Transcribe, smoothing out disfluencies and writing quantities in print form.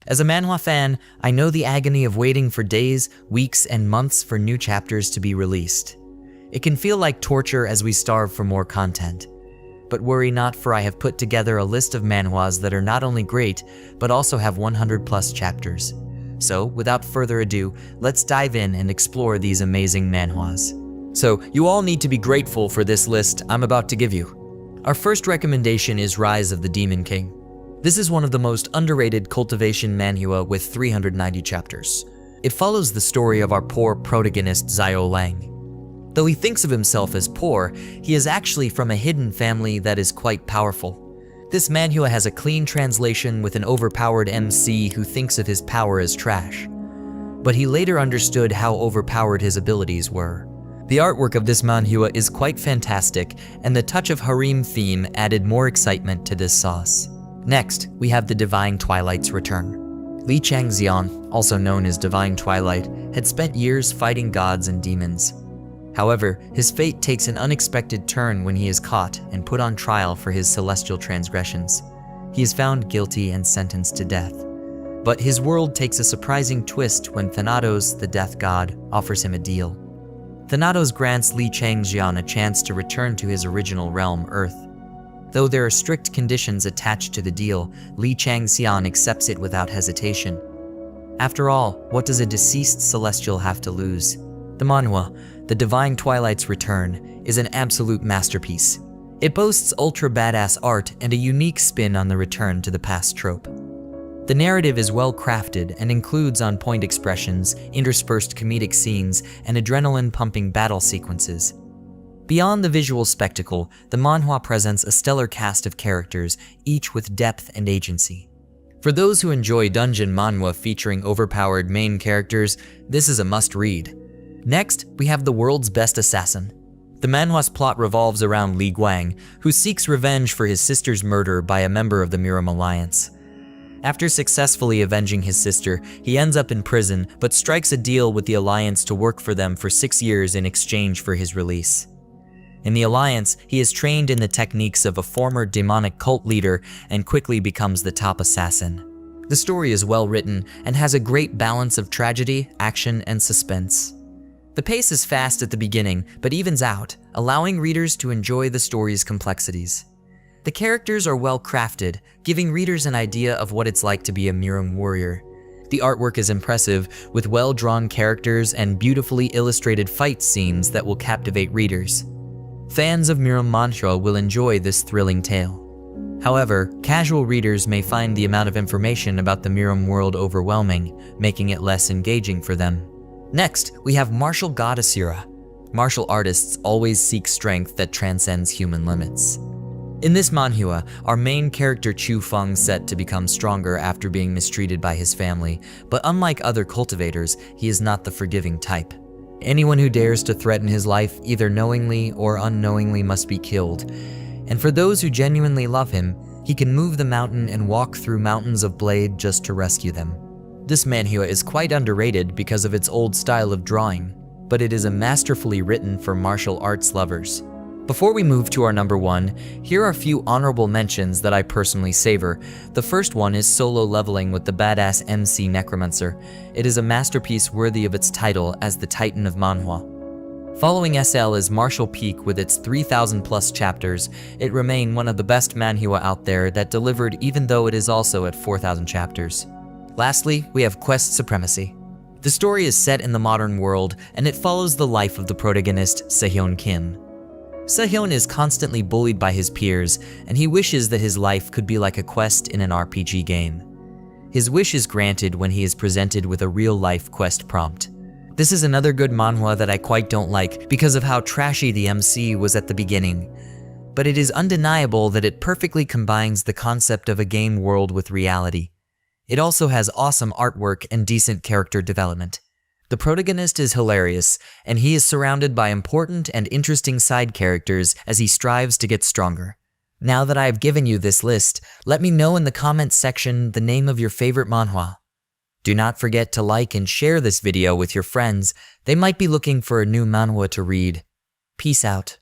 As a manhwa fan, I know the agony of waiting for days, weeks, and months for new chapters to be released. It can feel like torture as we starve for more content. But worry not, for I have put together a list of manhwas that are not only great, but also have 100+ chapters. So, without further ado, let's dive in and explore these amazing manhwas. So, you all need to be grateful for this list I'm about to give you. Our first recommendation is Rise of the Demon King. This is one of the most underrated Cultivation manhwa with 390 chapters. It follows the story of our poor protagonist Xiao Lang. Though he thinks of himself as poor, he is actually from a hidden family that is quite powerful. This manhwa has a clean translation with an overpowered MC who thinks of his power as trash. But he later understood how overpowered his abilities were. The artwork of this manhwa is quite fantastic, and the touch of harem theme added more excitement to this sauce. Next, we have the Divine Twilight's return. Li Changxian, also known as Divine Twilight, had spent years fighting gods and demons. However, his fate takes an unexpected turn when he is caught and put on trial for his celestial transgressions. He is found guilty and sentenced to death. But his world takes a surprising twist when Thanatos, the death god, offers him a deal. Thanatos grants Li Changxian a chance to return to his original realm, Earth. Though there are strict conditions attached to the deal, Li Changxian accepts it without hesitation. After all, what does a deceased celestial have to lose? The manhwa, The Divine Twilight's Return, is an absolute masterpiece. It boasts ultra badass art and a unique spin on the return to the past trope. The narrative is well crafted and includes on-point expressions, interspersed comedic scenes, and adrenaline-pumping battle sequences. Beyond the visual spectacle, the manhwa presents a stellar cast of characters, each with depth and agency. For those who enjoy dungeon manhwa featuring overpowered main characters, this is a must-read. Next, we have the world's best assassin. The manhwa's plot revolves around Li Guang, who seeks revenge for his sister's murder by a member of the Murim alliance. After successfully avenging his sister, he ends up in prison, but strikes a deal with the alliance to work for them for 6 years in exchange for his release. In the alliance, he is trained in the techniques of a former demonic cult leader and quickly becomes the top assassin. The story is well written and has a great balance of tragedy, action, and suspense. The pace is fast at the beginning, but evens out, allowing readers to enjoy the story's complexities. The characters are well crafted, giving readers an idea of what it's like to be a Murim warrior. The artwork is impressive, with well-drawn characters and beautifully illustrated fight scenes that will captivate readers. Fans of Murim manhwa will enjoy this thrilling tale. However, casual readers may find the amount of information about the Murim world overwhelming, making it less engaging for them. Next, we have martial God Asura. Martial artists always seek strength that transcends human limits. In this manhwa, our main character Chu Feng's set to become stronger after being mistreated by his family, but unlike other cultivators, he is not the forgiving type. Anyone who dares to threaten his life, either knowingly or unknowingly, must be killed. And for those who genuinely love him, he can move the mountain and walk through mountains of blade just to rescue them. This manhwa is quite underrated because of its old style of drawing, but it is a masterfully written for martial arts lovers. Before we move to our number 1, here are a few honorable mentions that I personally savor. The first one is Solo Leveling with the badass MC Necromancer. It is a masterpiece worthy of its title as the Titan of Manhwa. Following SL is Martial Peak with its 3,000+ chapters. It remains one of the best manhwa out there that delivered even though it is also at 4,000 chapters. Lastly, we have Quest Supremacy. The story is set in the modern world, and it follows the life of the protagonist, Sehyun Kim. Sehyun is constantly bullied by his peers, and he wishes that his life could be like a quest in an RPG game. His wish is granted when he is presented with a real-life quest prompt. This is another good manhwa that I quite don't like because of how trashy the MC was at the beginning. But it is undeniable that it perfectly combines the concept of a game world with reality. It also has awesome artwork and decent character development. The protagonist is hilarious, and he is surrounded by important and interesting side characters as he strives to get stronger. Now that I have given you this list, let me know in the comments section the name of your favorite manhwa. Do not forget to like and share this video with your friends. They might be looking for a new manhwa to read. Peace out.